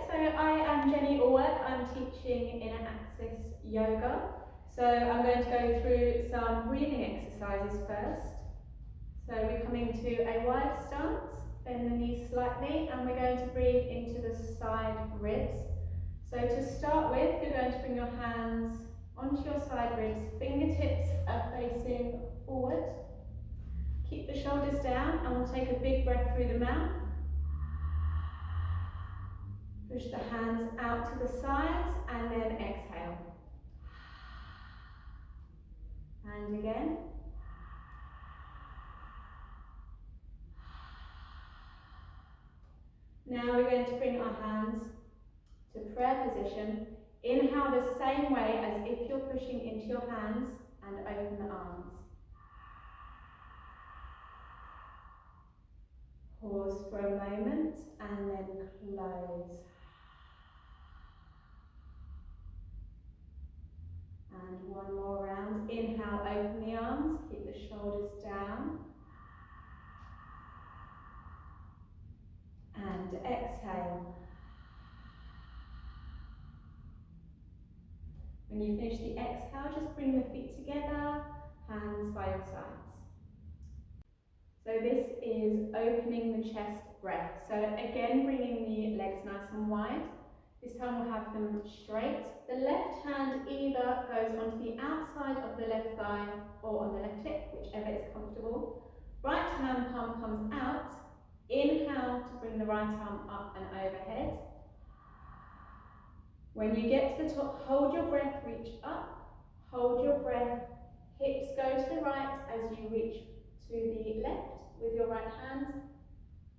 So I am Jenny Allwork. I'm teaching Inner Axis Yoga. So I'm going to go through some breathing exercises first. So we're coming to a wide stance, bend the knees slightly, and we're going to breathe into the side ribs. So to start with, you're going to bring your hands onto your side ribs, fingertips are facing forward. Keep the shoulders down, and we'll take a big breath through the mouth. Push the hands out to the sides and then exhale. And again. Now we're going to bring our hands to prayer position. Inhale the same way as if you're pushing into your hands and open the arms. Pause for a moment and then close. And one more round. Inhale, open the arms, keep the shoulders down. And exhale. When you finish the exhale, just bring the feet together, hands by your sides. So this is opening the chest breath. So again, bringing the legs nice and wide. This time we'll have them straight. The left hand either goes onto the outside of the left thigh or on the left hip, whichever is comfortable. Right hand palm comes out. Inhale to bring the right arm up and overhead. When you get to the top, hold your breath, reach up. Hold your breath, hips go to the right as you reach to the left with your right hand.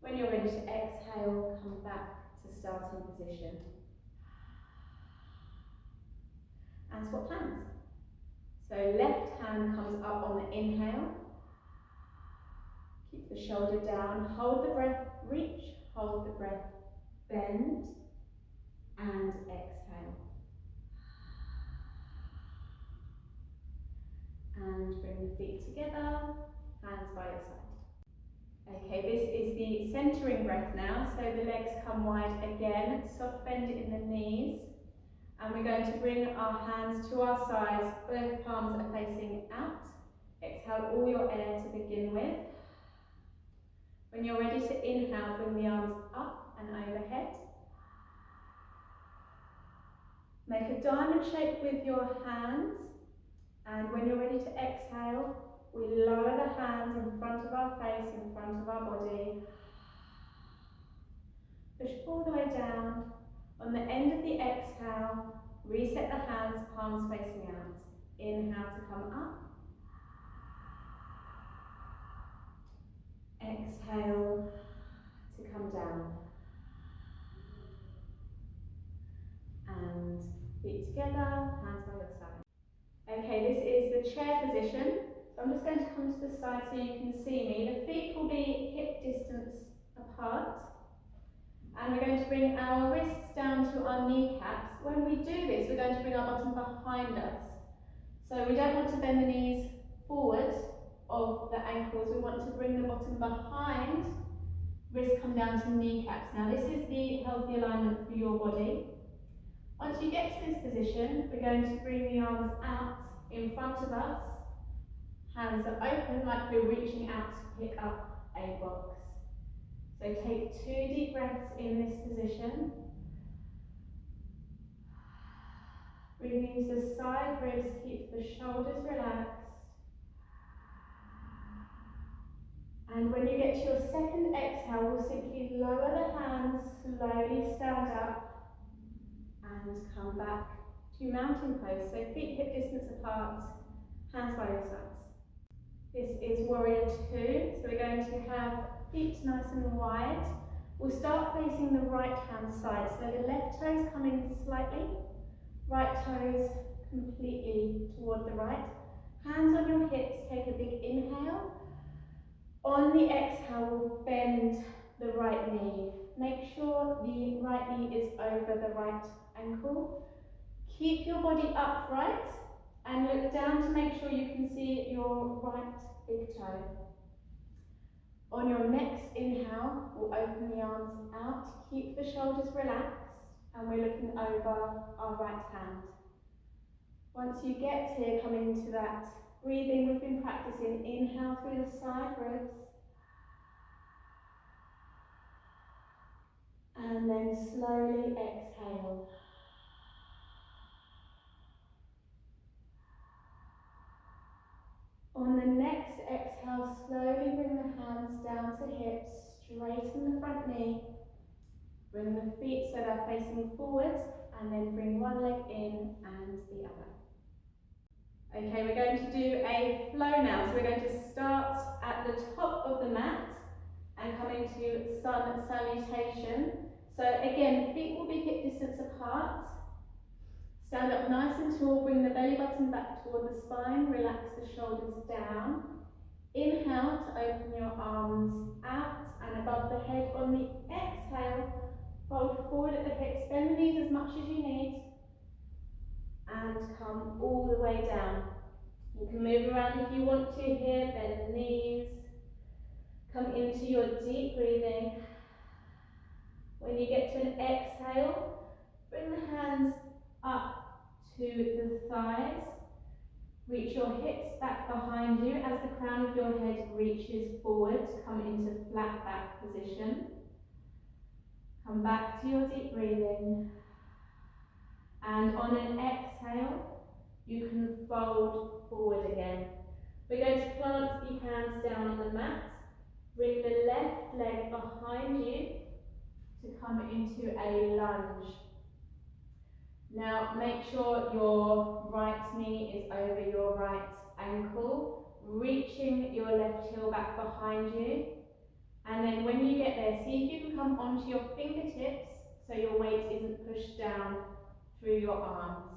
When you're ready to exhale, come back to starting position. And swap hands. So left hand comes up on the inhale. Keep the shoulder down, hold the breath, reach, hold the breath, bend, and exhale. And bring the feet together, hands by your side. Okay, this is the centering breath now. So the legs come wide again, soft bend in the knees. And we're going to bring our hands to our sides, both palms are facing out. Exhale all your air to begin with. When you're ready to inhale, bring the arms up and overhead. Make a diamond shape with your hands. And when you're ready to exhale, we lower the hands in front of our face, in front of our body. Push all the way down. On the end of the exhale, reset the hands, palms facing out. Inhale to come up. Exhale to come down. And feet together, hands by your side. Okay, this is the chair position. So I'm just going to come to the side so you can see me. The feet will be hip distance apart. And we're going to bring our wrists down to our kneecaps. When we do this, we're going to bring our bottom behind us. So we don't want to bend the knees forward of the ankles. We want to bring the bottom behind, wrists come down to kneecaps. Now this is the healthy alignment for your body. Once you get to this position, we're going to bring the arms out in front of us. Hands are open like we're reaching out to pick up a box. So take 2 deep breaths in this position. Breathing into the side ribs, keep the shoulders relaxed. And when you get to your second exhale, we'll simply lower the hands, slowly stand up and come back to mountain pose. So feet hip distance apart, hands by your sides. This is warrior 2. So we're going to have feet nice and wide. We'll start facing the right hand side. So the left toes come in slightly, right toes completely toward the right. Hands on your hips, take a big inhale. On the exhale, we'll bend the right knee. Make sure the right knee is over the right ankle. Keep your body upright and look down to make sure you can see your right big toe. On your next inhale, we'll open the arms out. Keep the shoulders relaxed. and we're looking over our right hand. Once you get here, come into that breathing we've been practicing. Inhale through the side ribs. And then slowly exhale. On the next exhale, slowly bring the hands down to hips, straighten the front knee. Bring the feet so they're facing forward, and then bring one leg in and the other. Okay, we're going to do a flow now. So we're going to start at the top of the mat and come into sun salutation. So again, feet will be hip distance apart. Stand up nice and tall, bring the belly button back toward the spine, relax the shoulders down. Inhale to open your arms out and above the head. On the exhale, fold forward at the hips, bend the knees as much as you need, and come all the way down. You can move around if you want to here, bend the knees, come into your deep breathing. When you get to an exhale, bring the hands up to the thighs, reach your hips back behind you as the crown of your head reaches forward, come into flat back position. Come back to your deep breathing, and on an exhale, you can fold forward again. We're going to plant the hands down on the mat, bring the left leg behind you to come into a lunge. Now make sure your right knee is over your right ankle, reaching your left heel back behind you. And then when you get there, see if you can come onto your fingertips so your weight isn't pushed down through your arms.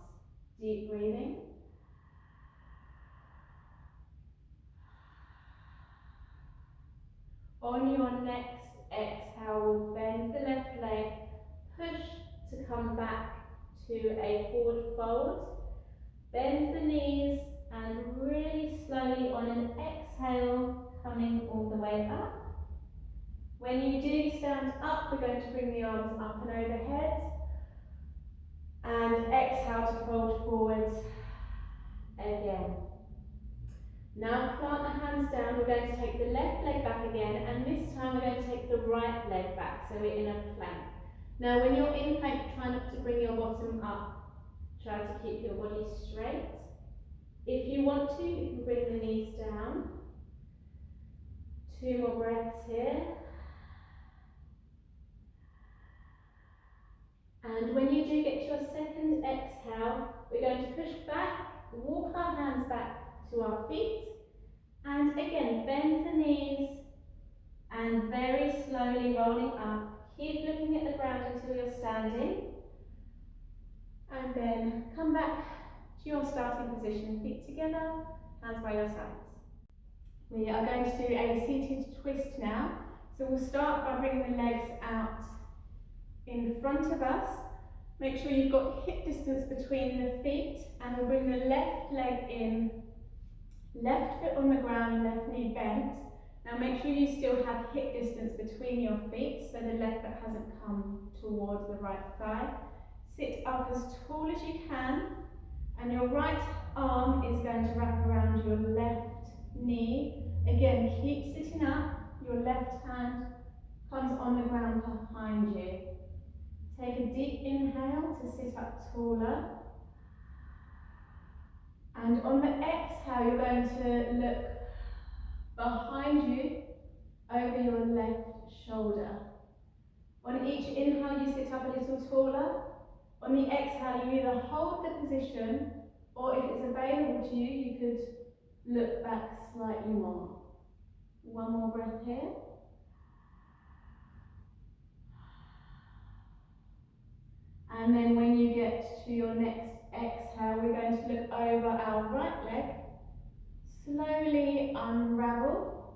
Deep breathing. On your next exhale, bend the left leg, push to come back to a forward fold. Bend the knees and really slowly on an exhale, coming all the way up. When you do stand up, we're going to bring the arms up and overhead. And exhale to fold forward again. Now plant the hands down, we're going to take the left leg back again, and this time we're going to take the right leg back, so we're in a plank. Now when you're in plank, try not to bring your bottom up. Try to keep your body straight. If you want to, you can bring the knees down. 2 more breaths here. And when you do get to your second exhale, we're going to push back, walk our hands back to our feet, and again, bend the knees, and very slowly rolling up. Keep looking at the ground until you're standing, and then come back to your starting position, feet together, hands by your sides. We are going to do a seated twist now. So we'll start by bringing the legs out in front of us. Make sure you've got hip distance between the feet, and we'll bring the left leg in, left foot on the ground, left knee bent. Now make sure you still have hip distance between your feet so the left foot hasn't come towards the right thigh. Sit up as tall as you can, and your right arm is going to wrap around your left knee. Again, keep sitting up, your left hand comes on the ground behind you. Take a deep inhale to sit up taller. And on the exhale, you're going to look behind you over your left shoulder. On each inhale, you sit up a little taller. On the exhale, you either hold the position, or if it's available to you, you could look back slightly more. 1 more breath here. And then when you get to your next exhale, we're going to look over our right leg, slowly unravel,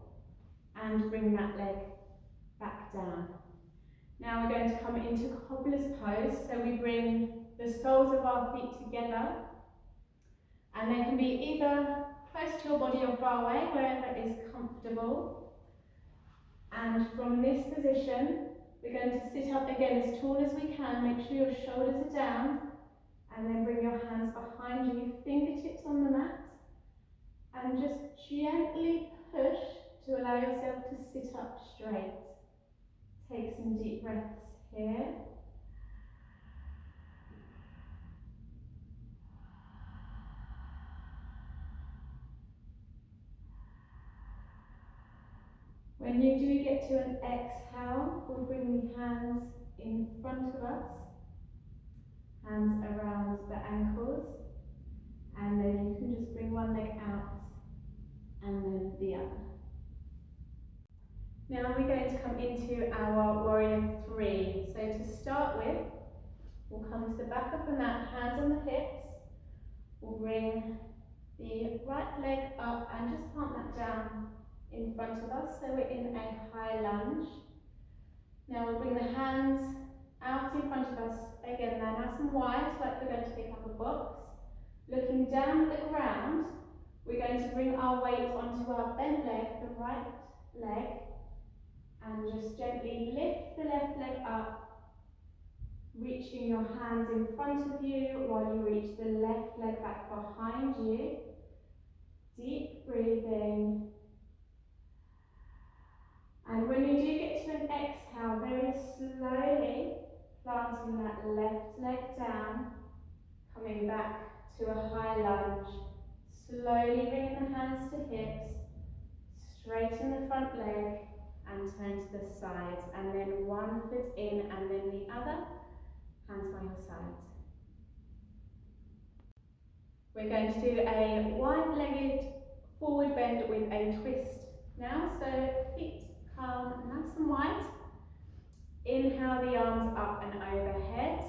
and bring that leg back down. Now we're going to come into cobbler's pose, so we bring the soles of our feet together, and they can be either close to your body or far away, wherever is comfortable. And from this position, We're going to sit up again as tall as we can. Make sure your shoulders are down. And then bring your hands behind you, fingertips on the mat. And just gently push to allow yourself to sit up straight. Take some deep breaths here. When you do get to an exhale, we'll bring the hands in front of us, hands around the ankles, and then you can just bring one leg out and then the other. Now we're going to come into our warrior three. So to start with, we'll come to the back of the mat, hands on the hips. We'll bring the right leg up and just plant that down in front of us, so we're in a high lunge. Now we'll bring the hands out in front of us, again they're nice and wide, like we're going to pick up a box. Looking down at the ground, we're going to bring our weight onto our bent leg, the right leg, and just gently lift the left leg up, reaching your hands in front of you while you reach the left leg back behind you. Deep breathing. And when you do get to an exhale, very slowly planting that left leg down, coming back to a high lunge. Slowly bringing the hands to hips, straighten the front leg and turn to the sides. And then one foot in and then the other, hands by your side. We're going to do a wide-legged forward bend with a twist now. So feet calm, nice and wide. Inhale the arms up and overhead.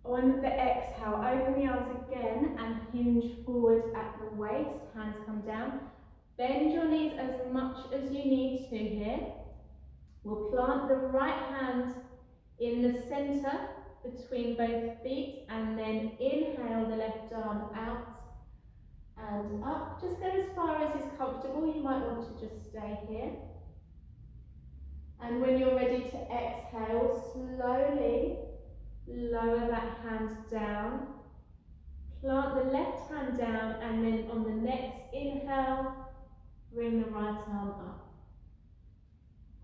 On the exhale, open the arms again and hinge forward at the waist. Hands come down. Bend your knees as much as you need to here. We'll plant the right hand in the centre between both feet and then inhale the left arm out and up. Just go as far as is comfortable. You might want to just stay here. And when you're ready to exhale, slowly lower that hand down. Plant the left hand down and then on the next inhale, bring the right arm up.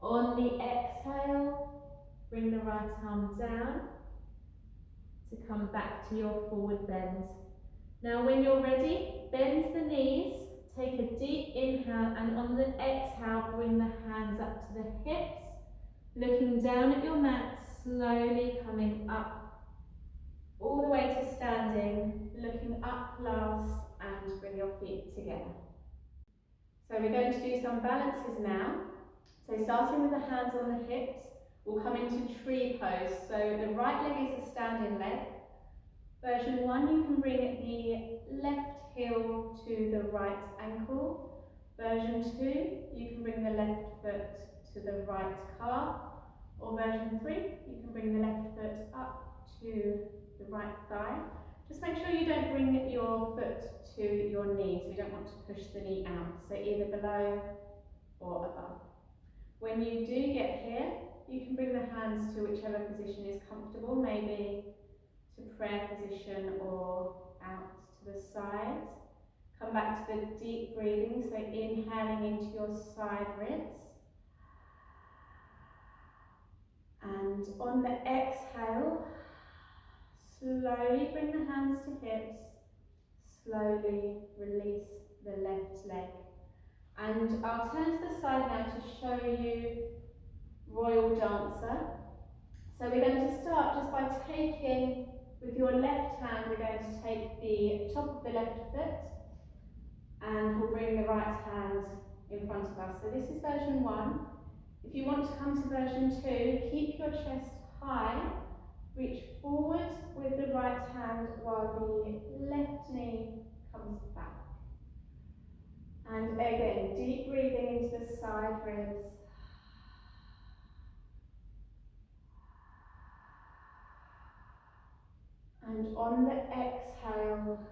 On the exhale, bring the right arm down to come back to your forward bend. Now when you're ready, bend the knees, take a deep inhale and on the exhale, bring the hands up to the hips, looking down at your mat, slowly coming up all the way to standing, looking up last and bring your feet together. So we're going to do some balances now. So starting with the hands on the hips, we'll come into tree pose. So the right leg is a standing leg. Version 1, you can bring the left heel to the right ankle. Version 2, you can bring the left foot to the right calf. Or version 3, you can bring the left foot up to the right thigh. Just make sure you don't bring your foot to your knee, so we don't want to push the knee out. So either below or above. When you do get here, you can bring the hands to whichever position is comfortable, maybe to prayer position or out to the sides. Come back to the deep breathing, so inhaling into your side ribs. And on the exhale, slowly bring the hands to hips, slowly release the left leg. And I'll turn to the side now to show you Royal Dancer. So we're going to start just by taking, with your left hand, we're going to take the top of the left foot and we'll bring the right hand in front of us. So this is version 1. If you want to come to version 2, keep your chest high, reach forward with the right hand while the left knee comes back. And again, deep breathing into the side ribs. And on the exhale,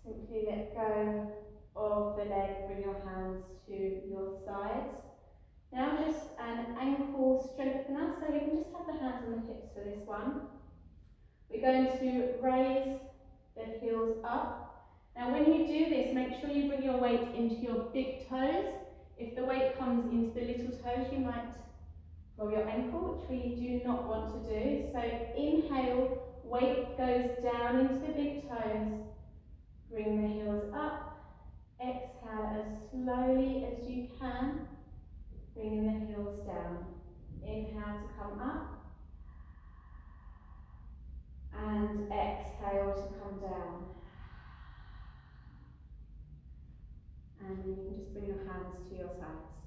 simply let go of the leg, bring your hands to your sides. Now just an ankle strengthener, so we can just have the hands on the hips for this one. We're going to raise the heels up. Now when you do this, make sure you bring your weight into your big toes. If the weight comes into the little toes, you might roll your ankle, which we do not want to do. So inhale, weight goes down into the big toes. Bring the heels up. Exhale as slowly as you can, bringing the heels down. Inhale to come up, and exhale to come down. And then you can just bring your hands to your sides.